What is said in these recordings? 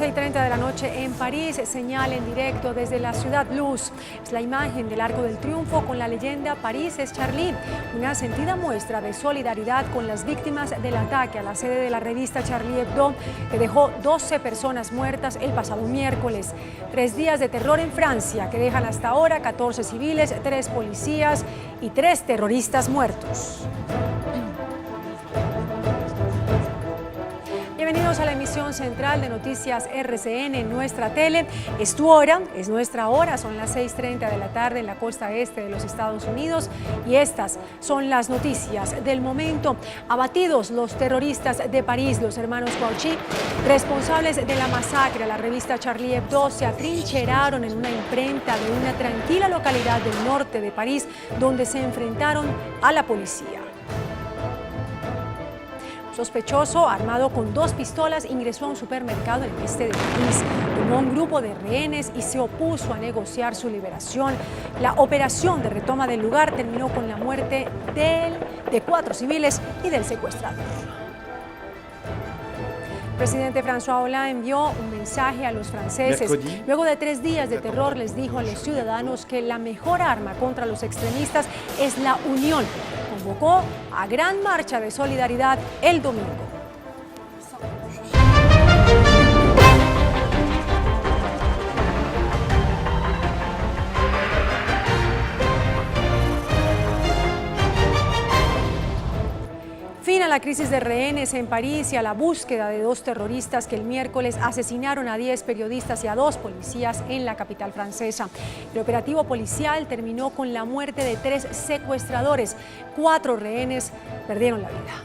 11:30 de la noche en París, señal en directo desde la Ciudad Luz. Es la imagen del Arco del Triunfo con la leyenda París es Charlie, una sentida muestra de solidaridad con las víctimas del ataque a la sede de la revista Charlie Hebdo, que dejó 12 personas muertas el pasado miércoles. 3 días de terror en Francia, que dejan hasta ahora 14 civiles, 3 policías y 3 terroristas muertos. Bienvenidos a la emisión central de Noticias RCN en nuestra tele. Es tu hora, es nuestra hora, son las 6:30 de la tarde en la costa este de los Estados Unidos y estas son las noticias del momento. Abatidos los terroristas de París, los hermanos Kouachi, responsables de la masacre a la revista Charlie Hebdo, se atrincheraron en una imprenta de una tranquila localidad del norte de París, donde se enfrentaron a la policía. Sospechoso, armado con 2 pistolas, ingresó a un supermercado en el este de París, tomó un grupo de rehenes y se opuso a negociar su liberación. La operación de retoma del lugar terminó con la muerte de 4 civiles y del secuestrador. El presidente François Hollande envió un mensaje a los franceses. Luego de 3 días de terror, les dijo a los ciudadanos que la mejor arma contra los extremistas es la unión. Convocó a gran marcha de solidaridad el domingo. Fin a la crisis de rehenes en París y a la búsqueda de 2 terroristas que el miércoles asesinaron a 10 periodistas y a 2 policías en la capital francesa. El operativo policial terminó con la muerte de 3 secuestradores. 4 rehenes perdieron la vida.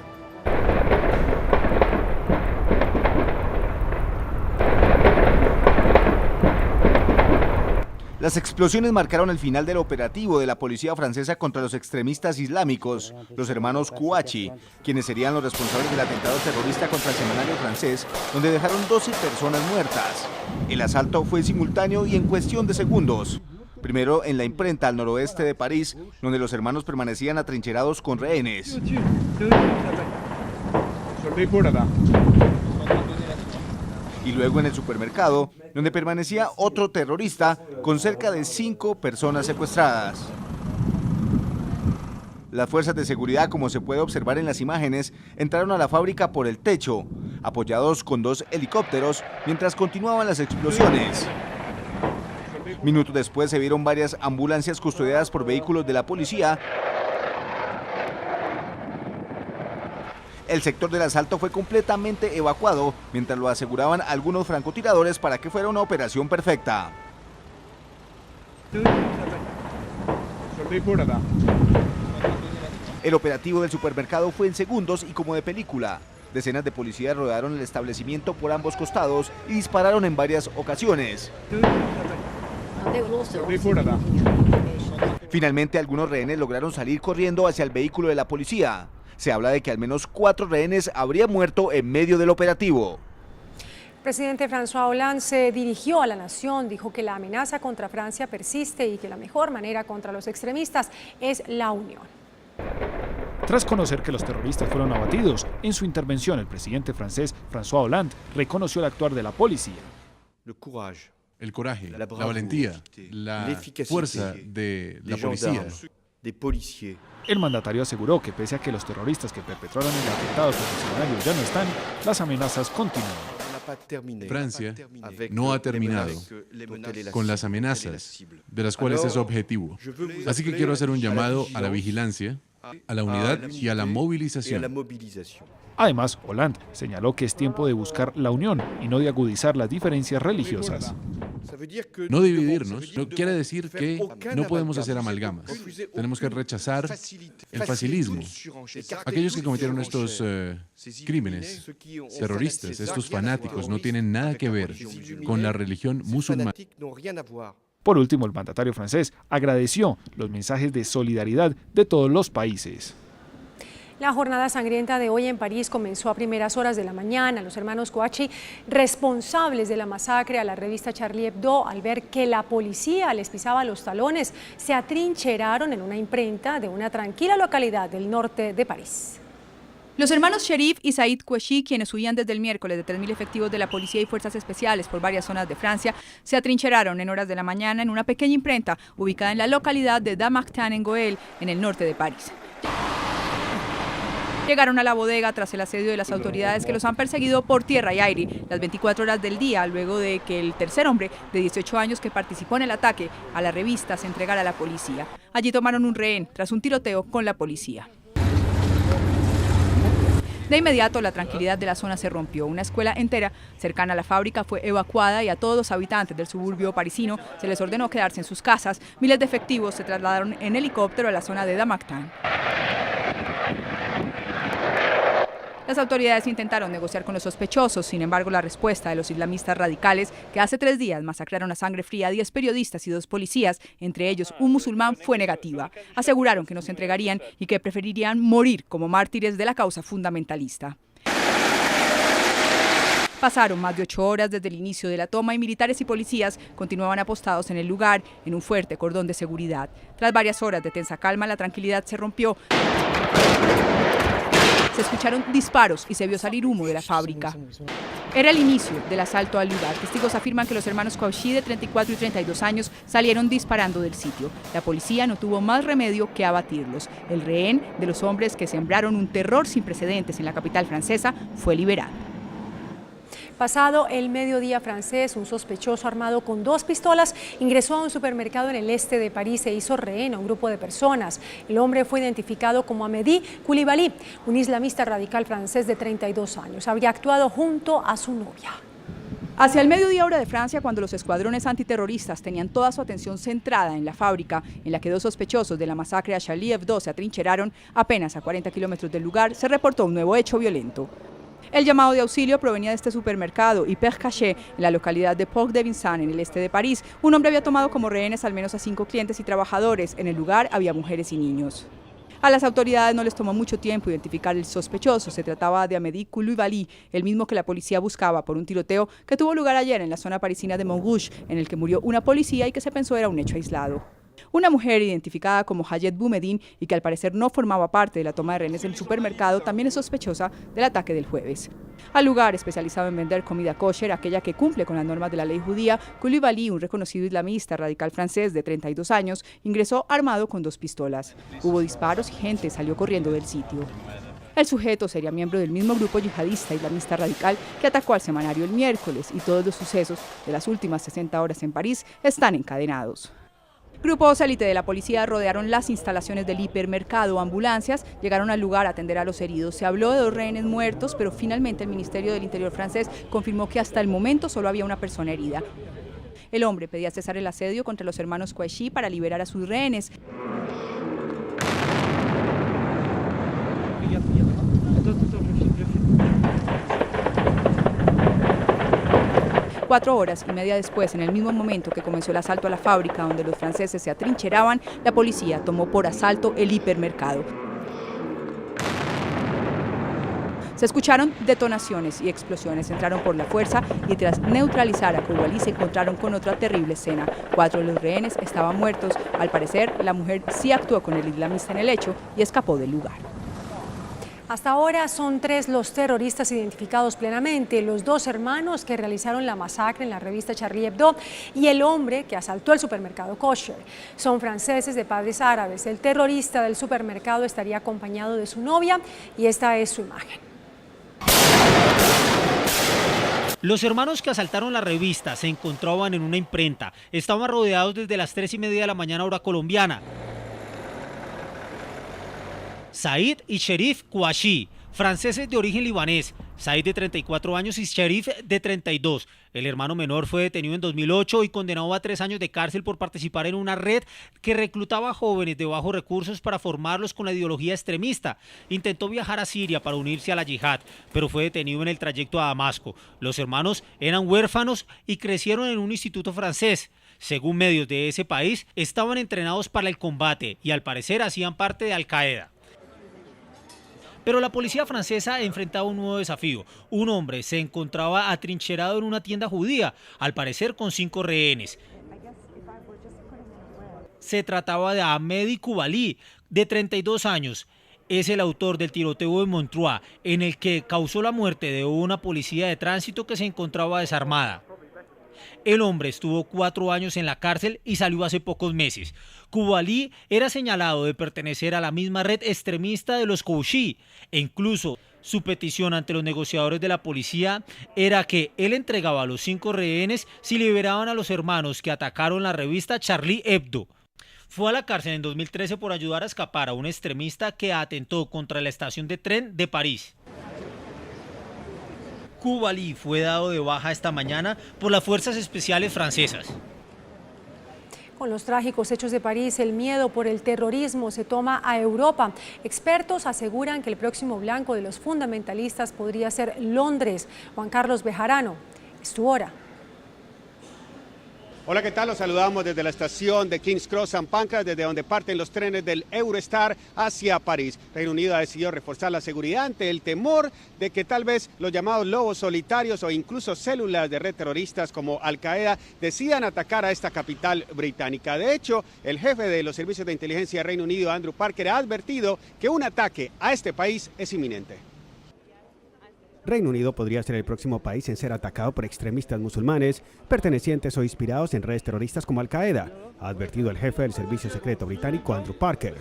Las explosiones marcaron el final del operativo de la policía francesa contra los extremistas islámicos, los hermanos Kouachi, quienes serían los responsables del atentado terrorista contra el semanario francés, donde dejaron 12 personas muertas. El asalto fue simultáneo y en cuestión de segundos. Primero en la imprenta al noroeste de París, donde los hermanos permanecían atrincherados con rehenes. Y luego en el supermercado, donde permanecía otro terrorista con cerca de 5 personas secuestradas. Las fuerzas de seguridad, como se puede observar en las imágenes, entraron a la fábrica por el techo, apoyados con 2 helicópteros, mientras continuaban las explosiones. Minutos después se vieron varias ambulancias custodiadas por vehículos de la policía. El sector del asalto fue completamente evacuado, mientras lo aseguraban algunos francotiradores para que fuera una operación perfecta. El operativo del supermercado fue en segundos y como de película. Decenas de policías rodearon el establecimiento por ambos costados y dispararon en varias ocasiones. Finalmente, algunos rehenes lograron salir corriendo hacia el vehículo de la policía. Se habla de que al menos 4 rehenes habrían muerto en medio del operativo. El presidente François Hollande se dirigió a la nación, dijo que la amenaza contra Francia persiste y que la mejor manera contra los extremistas es la unión. Tras conocer que los terroristas fueron abatidos, en su intervención el presidente francés François Hollande reconoció el actuar de la policía. El coraje, la valentía, la fuerza de la policía. El mandatario aseguró que pese a que los terroristas que perpetraron el atentado contra el semanario ya no están, las amenazas continúan. Francia no ha terminado con las amenazas de las cuales es objetivo. Así que quiero hacer un llamado a la vigilancia, a la unidad y a la movilización. Además, Hollande señaló que es tiempo de buscar la unión y no de agudizar las diferencias religiosas. No dividirnos no quiere decir que no podemos hacer amalgamas. Tenemos que rechazar el facilismo. Aquellos que cometieron estos crímenes terroristas, estos fanáticos, no tienen nada que ver con la religión musulmana. Por último, el mandatario francés agradeció los mensajes de solidaridad de todos los países. La jornada sangrienta de hoy en París comenzó a primeras horas de la mañana. Los hermanos Kouachi, responsables de la masacre a la revista Charlie Hebdo, al ver que la policía les pisaba los talones, se atrincheraron en una imprenta de una tranquila localidad del norte de París. Los hermanos Cherif y Said Kouachi, quienes huían desde el miércoles de 3.000 efectivos de la policía y fuerzas especiales por varias zonas de Francia, se atrincheraron en horas de la mañana en una pequeña imprenta ubicada en la localidad de Dammartin en Goël, en el norte de París. Llegaron a la bodega tras el asedio de las autoridades que los han perseguido por tierra y aire las 24 horas del día, luego de que el tercer hombre de 18 años que participó en el ataque a la revista se entregara a la policía. Allí tomaron un rehén tras un tiroteo con la policía. De inmediato, la tranquilidad de la zona se rompió. Una escuela entera cercana a la fábrica fue evacuada y a todos los habitantes del suburbio parisino se les ordenó quedarse en sus casas. Miles de efectivos se trasladaron en helicóptero a la zona de Dammartin. Las autoridades intentaron negociar con los sospechosos, sin embargo, la respuesta de los islamistas radicales, que hace 3 días masacraron a sangre fría a 10 periodistas y 2 policías, entre ellos un musulmán, fue negativa. Aseguraron que no se entregarían y que preferirían morir como mártires de la causa fundamentalista. Pasaron más de 8 horas desde el inicio de la toma y militares y policías continuaban apostados en el lugar, en un fuerte cordón de seguridad. Tras varias horas de tensa calma, la tranquilidad se rompió. Se escucharon disparos y se vio salir humo de la fábrica. Era el inicio del asalto al lugar. Testigos afirman que los hermanos Kouachi, de 34 y 32 años, salieron disparando del sitio. La policía no tuvo más remedio que abatirlos. El rehén de los hombres que sembraron un terror sin precedentes en la capital francesa fue liberado. Pasado el mediodía francés, un sospechoso armado con 2 pistolas ingresó a un supermercado en el este de París e hizo rehén a un grupo de personas. El hombre fue identificado como Amédi Coulibaly, un islamista radical francés de 32 años. Habría actuado junto a su novia. Hacia el mediodía hora de Francia, cuando los escuadrones antiterroristas tenían toda su atención centrada en la fábrica en la que 2 sospechosos de la masacre a Charlie Hebdo se atrincheraron, apenas a 40 kilómetros del lugar, se reportó un nuevo hecho violento. El llamado de auxilio provenía de este supermercado, Hypercaché, en la localidad de Porte de Vincennes, en el este de París. Un hombre había tomado como rehenes al menos a 5 clientes y trabajadores. En el lugar había mujeres y niños. A las autoridades no les tomó mucho tiempo identificar el sospechoso. Se trataba de Amédi Coulibaly, el mismo que la policía buscaba por un tiroteo que tuvo lugar ayer en la zona parisina de Montrouge, en el que murió una policía y que se pensó era un hecho aislado. Una mujer identificada como Hayet Boumediene y que al parecer no formaba parte de la toma de rehenes del supermercado también es sospechosa del ataque del jueves. Al lugar especializado en vender comida kosher, aquella que cumple con las normas de la ley judía, Coulibaly, un reconocido islamista radical francés de 32 años, ingresó armado con 2 pistolas. Hubo disparos y gente salió corriendo del sitio. El sujeto sería miembro del mismo grupo yihadista islamista radical que atacó al semanario el miércoles, y todos los sucesos de las últimas 60 horas en París están encadenados. Grupos élite de la policía rodearon las instalaciones del hipermercado. Ambulancias llegaron al lugar a atender a los heridos. Se habló de 2 rehenes muertos, pero finalmente el Ministerio del Interior francés confirmó que hasta el momento solo había una persona herida. El hombre pedía cesar el asedio contra los hermanos Kouachi para liberar a sus rehenes. 4 horas y media después, en el mismo momento que comenzó el asalto a la fábrica donde los franceses se atrincheraban, la policía tomó por asalto el hipermercado. Se escucharon detonaciones y explosiones, entraron por la fuerza y tras neutralizar a Coulibaly se encontraron con otra terrible escena. 4 de los rehenes estaban muertos. Al parecer, la mujer sí actuó con el islamista en el hecho y escapó del lugar. Hasta ahora son 3 los terroristas identificados plenamente, los 2 hermanos que realizaron la masacre en la revista Charlie Hebdo y el hombre que asaltó el supermercado kosher. Son franceses de padres árabes. El terrorista del supermercado estaría acompañado de su novia y esta es su imagen. Los hermanos que asaltaron la revista se encontraban en una imprenta. Estaban rodeados desde las 3:30 de la mañana hora colombiana. Said y Cherif Kouachi, franceses de origen libanés. Said de 34 años y Cherif de 32. El hermano menor fue detenido en 2008 y condenado a 3 años de cárcel por participar en una red que reclutaba a jóvenes de bajos recursos para formarlos con la ideología extremista. Intentó viajar a Siria para unirse a la yihad, pero fue detenido en el trayecto a Damasco. Los hermanos eran huérfanos y crecieron en un instituto francés. Según medios de ese país, estaban entrenados para el combate y al parecer hacían parte de Al-Qaeda. Pero la policía francesa enfrentaba un nuevo desafío. Un hombre se encontraba atrincherado en una tienda judía, al parecer con 5 rehenes. Se trataba de Amédi Coulibaly, de 32 años. es el autor del tiroteo de Montreux, en el que causó la muerte de una policía de tránsito que se encontraba desarmada. El hombre estuvo 4 años en la cárcel y salió hace pocos meses. Coulibaly era señalado de pertenecer a la misma red extremista de los Kouchi e incluso su petición ante los negociadores de la policía era que él entregaba a los 5 rehenes si liberaban a los hermanos que atacaron la revista Charlie Hebdo. Fue a la cárcel en 2013 por ayudar a escapar a un extremista que atentó contra la estación de tren de París. Coulibaly fue dado de baja esta mañana por las fuerzas especiales francesas. Con los trágicos hechos de París, el miedo por el terrorismo se toma a Europa. Expertos aseguran que el próximo blanco de los fundamentalistas podría ser Londres. Juan Carlos Bejarano, es tu hora. Hola, ¿qué tal? Los saludamos desde la estación de King's Cross St. Pancras, desde donde parten los trenes del Eurostar hacia París. Reino Unido ha decidido reforzar la seguridad ante el temor de que tal vez los llamados lobos solitarios o incluso células de red terroristas como Al-Qaeda decidan atacar a esta capital británica. De hecho, el jefe de los servicios de inteligencia de Reino Unido, Andrew Parker, ha advertido que un ataque a este país es inminente. Reino Unido podría ser el próximo país en ser atacado por extremistas musulmanes pertenecientes o inspirados en redes terroristas como Al-Qaeda, ha advertido el jefe del servicio secreto británico Andrew Parker.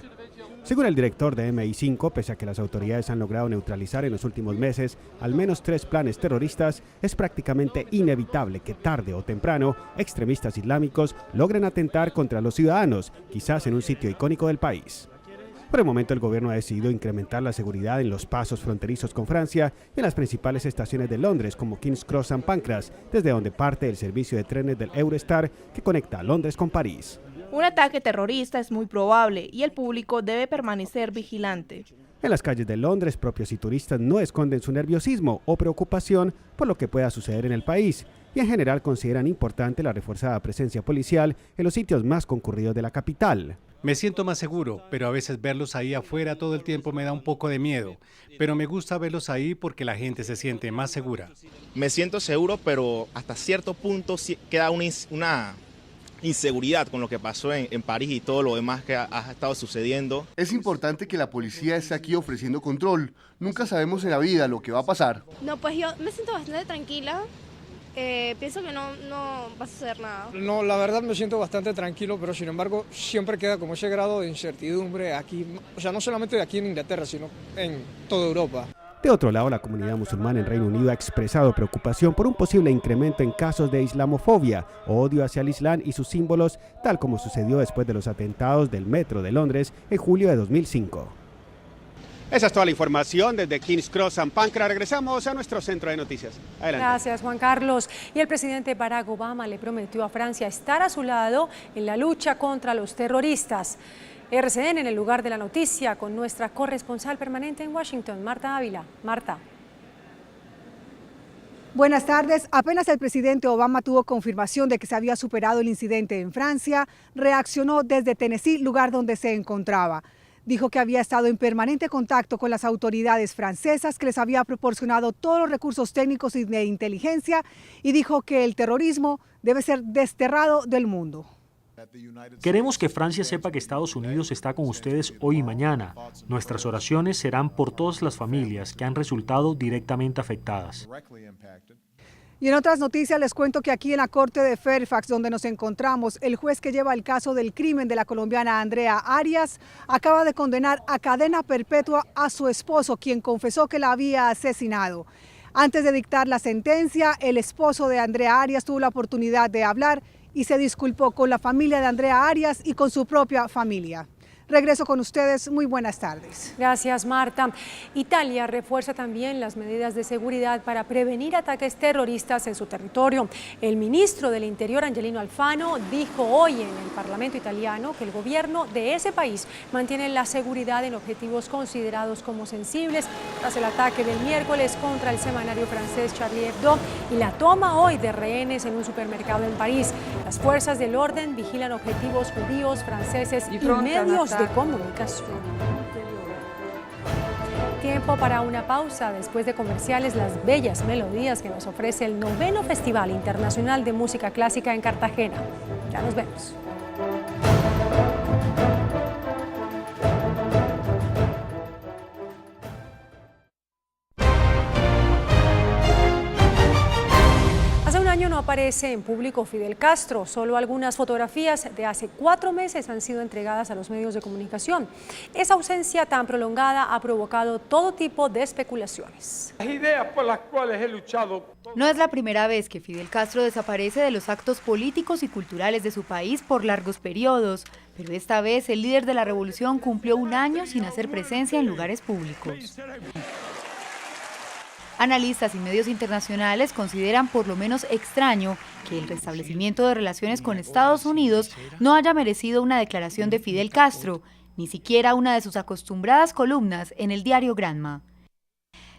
Según el director de MI5, pese a que las autoridades han logrado neutralizar en los últimos meses al menos 3 planes terroristas, es prácticamente inevitable que tarde o temprano extremistas islámicos logren atentar contra los ciudadanos, quizás en un sitio icónico del país. Por el momento, el gobierno ha decidido incrementar la seguridad en los pasos fronterizos con Francia y en las principales estaciones de Londres, como King's Cross St. Pancras, desde donde parte el servicio de trenes del Eurostar que conecta a Londres con París. Un ataque terrorista es muy probable y el público debe permanecer vigilante. En las calles de Londres, propios y turistas no esconden su nerviosismo o preocupación por lo que pueda suceder en el país y en general consideran importante la reforzada presencia policial en los sitios más concurridos de la capital. Me siento más seguro, pero a veces verlos ahí afuera todo el tiempo me da un poco de miedo. Pero me gusta verlos ahí porque la gente se siente más segura. Me siento seguro, pero hasta cierto punto queda una inseguridad con lo que pasó en París y todo lo demás que ha estado sucediendo. Es importante que la policía esté aquí ofreciendo control. Nunca sabemos en la vida lo que va a pasar. No, pues yo me siento bastante tranquila. Pienso que no va a suceder nada. No, la verdad me siento bastante tranquilo, pero sin embargo siempre queda como ese grado de incertidumbre aquí, o sea, no solamente aquí en Inglaterra, sino en toda Europa. De otro lado, la comunidad musulmana en Reino Unido ha expresado preocupación por un posible incremento en casos de islamofobia o odio hacia el Islam y sus símbolos, tal como sucedió después de los atentados del metro de Londres en julio de 2005. Esa es toda la información desde King's Cross St. Pancras. Regresamos a nuestro centro de noticias. Adelante. Gracias, Juan Carlos. Y el presidente Barack Obama le prometió a Francia estar a su lado en la lucha contra los terroristas. RCN en el lugar de la noticia con nuestra corresponsal permanente en Washington, Marta Ávila. Marta. Buenas tardes. Apenas el presidente Obama tuvo confirmación de que se había superado el incidente en Francia, reaccionó desde Tennessee, lugar donde se encontraba. Dijo que había estado en permanente contacto con las autoridades francesas, que les había proporcionado todos los recursos técnicos y de inteligencia, y dijo que el terrorismo debe ser desterrado del mundo. Queremos que Francia sepa que Estados Unidos está con ustedes hoy y mañana. Nuestras oraciones serán por todas las familias que han resultado directamente afectadas. Y en otras noticias les cuento que aquí en la Corte de Fairfax, donde nos encontramos, el juez que lleva el caso del crimen de la colombiana Andrea Arias acaba de condenar a cadena perpetua a su esposo, quien confesó que la había asesinado. Antes de dictar la sentencia, el esposo de Andrea Arias tuvo la oportunidad de hablar y se disculpó con la familia de Andrea Arias y con su propia familia. Regreso con ustedes. Muy buenas tardes. Gracias, Marta. Italia refuerza también las medidas de seguridad para prevenir ataques terroristas en su territorio. El ministro del Interior, Angelino Alfano, dijo hoy en el Parlamento italiano que el gobierno de ese país mantiene la seguridad en objetivos considerados como sensibles tras el ataque del miércoles contra el semanario francés Charlie Hebdo y la toma hoy de rehenes en un supermercado en París. Las fuerzas del orden vigilan objetivos judíos, franceses y medios de comunicación. Tiempo para una pausa. Después de comerciales, las bellas melodías que nos ofrece el 9º Festival Internacional de Música Clásica en Cartagena. Ya nos vemos. aparece en público Fidel Castro. Solo algunas fotografías de hace 4 meses han sido entregadas a los medios de comunicación. Esa ausencia tan prolongada ha provocado todo tipo de especulaciones. Las ideas por las cuales he luchado. No es la primera vez que Fidel Castro desaparece de los actos políticos y culturales de su país por largos periodos, pero esta vez el líder de la revolución cumplió 1 año sin hacer presencia en lugares públicos. Analistas y medios internacionales consideran por lo menos extraño que el restablecimiento de relaciones con Estados Unidos no haya merecido una declaración de Fidel Castro, ni siquiera una de sus acostumbradas columnas en el diario Granma.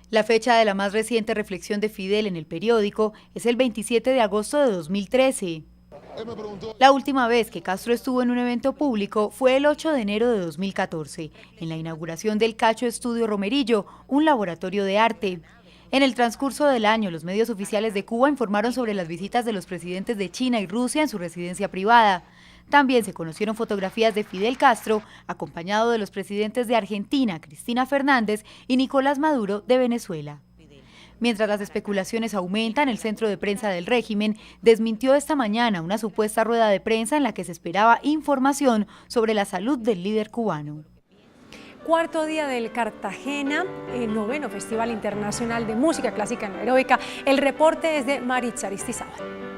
La fecha de la más reciente reflexión de Fidel en el periódico es el 27 de agosto de 2013. La última vez que Castro estuvo en un evento público fue el 8 de enero de 2014, en la inauguración del Cacho Estudio Romerillo, un laboratorio de arte. En el transcurso del año, los medios oficiales de Cuba informaron sobre las visitas de los presidentes de China y Rusia en su residencia privada. También se conocieron fotografías de Fidel Castro, acompañado de los presidentes de Argentina, Cristina Fernández, y Nicolás Maduro, de Venezuela. Mientras las especulaciones aumentan, el centro de prensa del régimen desmintió esta mañana una supuesta rueda de prensa en la que se esperaba información sobre la salud del líder cubano. Cuarto día del Cartagena, el 9º Festival Internacional de Música Clásica en la Heroica. El reporte es de Maritza Aristizábal.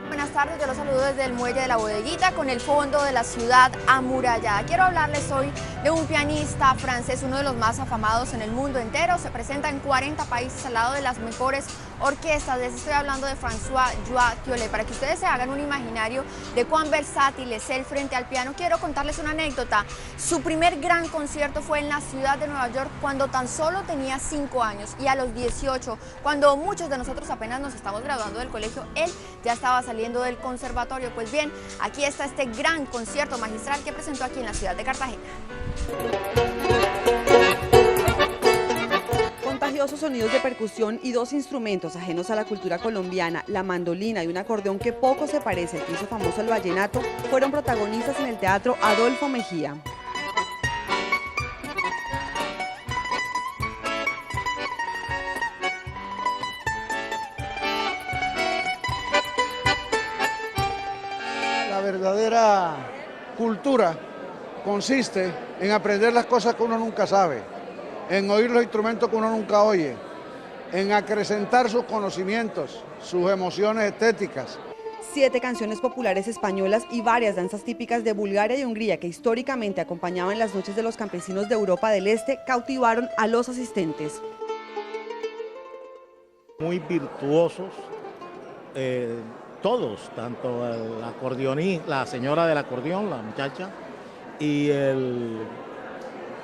Buenas tardes, yo los saludo desde el muelle de la Bodeguita con el fondo de la ciudad amurallada. Quiero hablarles hoy de un pianista francés, uno de los más afamados en el mundo entero. Se presenta en 40 países al lado de las mejores orquestas. Les estoy hablando de François Joa Thiollet. Para que ustedes se hagan un imaginario de cuán versátil es él frente al piano, quiero contarles una anécdota. Su primer gran concierto fue en la ciudad de Nueva York cuando tan solo tenía 5 años, y a los 18, cuando muchos de nosotros apenas nos estamos graduando del colegio, él ya estaba saliendo del conservatorio. Pues bien, aquí está este gran concierto magistral que presentó aquí en la ciudad de Cartagena. Contagiosos sonidos de percusión y 2 instrumentos ajenos a la cultura colombiana, la mandolina y un acordeón que poco se parece al que hizo famoso el vallenato, fueron protagonistas en el Teatro Adolfo Mejía. La verdadera cultura consiste en aprender las cosas que uno nunca sabe, en oír los instrumentos que uno nunca oye, en acrecentar sus conocimientos, sus emociones estéticas. 7 canciones populares españolas y varias danzas típicas de Bulgaria y Hungría que históricamente acompañaban las noches de los campesinos de Europa del Este cautivaron a los asistentes. Muy virtuosos, todos, tanto el acordeonista, la señora del acordeón, la muchacha, y el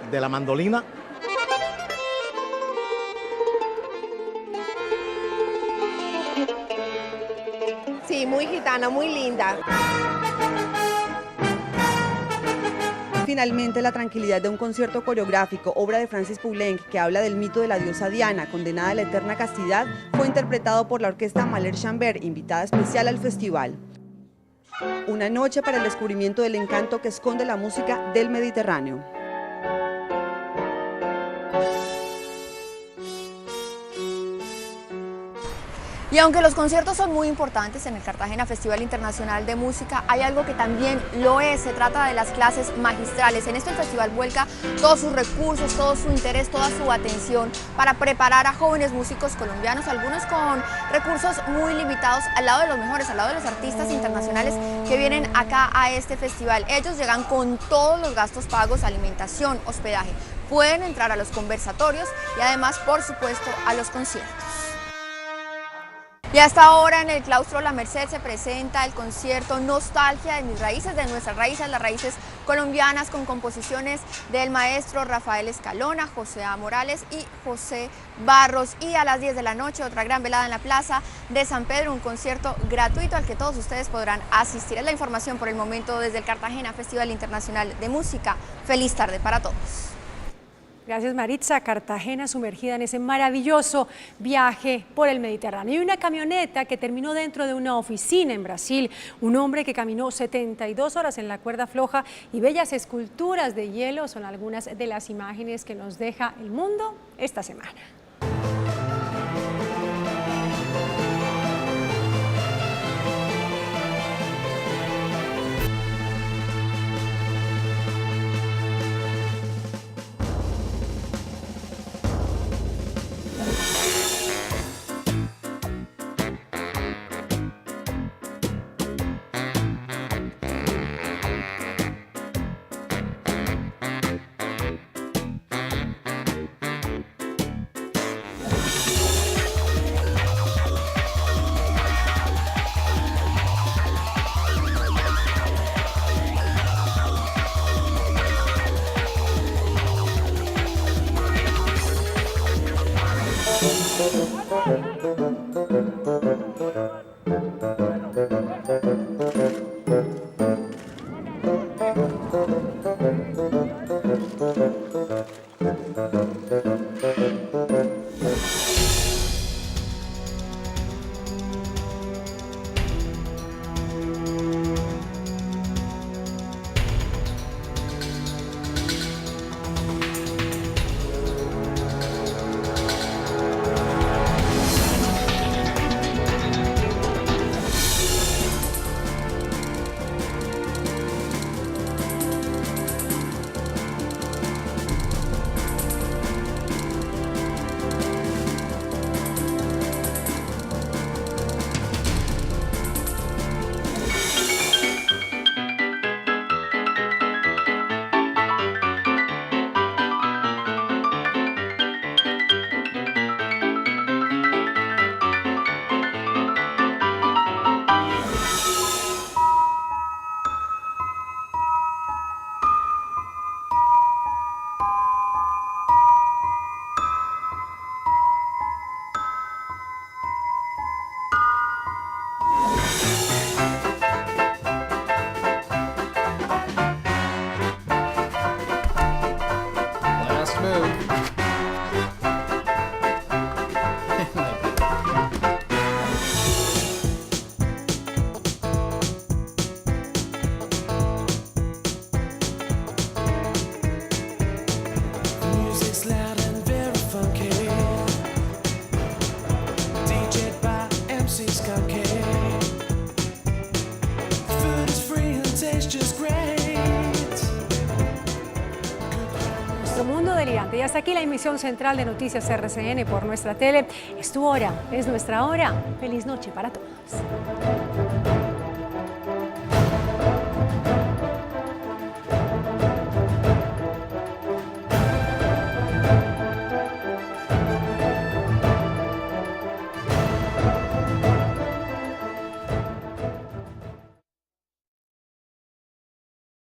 de la mandolina. Sí, muy gitana, muy linda. Finalmente, la tranquilidad de un concierto coreográfico, obra de Francis Poulenc, que habla del mito de la diosa Diana, condenada a la eterna castidad, fue interpretado por la orquesta Mahler Chambert, invitada especial al festival. Una noche para el descubrimiento del encanto que esconde la música del Mediterráneo. Y aunque los conciertos son muy importantes en el Cartagena Festival Internacional de Música, hay algo que también lo es. Se trata de las clases magistrales. En esto el festival vuelca todos sus recursos, todo su interés, toda su atención para preparar a jóvenes músicos colombianos, algunos con recursos muy limitados, al lado de los mejores, al lado de los artistas internacionales que vienen acá a este festival. Ellos llegan con todos los gastos pagos, alimentación, hospedaje. Pueden entrar a los conversatorios y además, por supuesto, a los conciertos. Y hasta ahora en el claustro La Merced se presenta el concierto Nostalgia de mis raíces, de nuestras raíces, las raíces colombianas, con composiciones del maestro Rafael Escalona, José A. Morales y José Barros. Y a las 10 de la noche otra gran velada en la Plaza de San Pedro, un concierto gratuito al que todos ustedes podrán asistir. Es la información por el momento desde el Cartagena Festival Internacional de Música. Feliz tarde para todos. Gracias, Maritza. Cartagena sumergida en ese maravilloso viaje por el Mediterráneo. Y una camioneta que terminó dentro de una oficina en Brasil. Un hombre que caminó 72 horas en la cuerda floja y bellas esculturas de hielo son algunas de las imágenes que nos deja el mundo esta semana. Mundo delirante. Y hasta aquí la emisión central de Noticias RCN por nuestra tele. Es tu hora, es nuestra hora. Feliz noche para todos.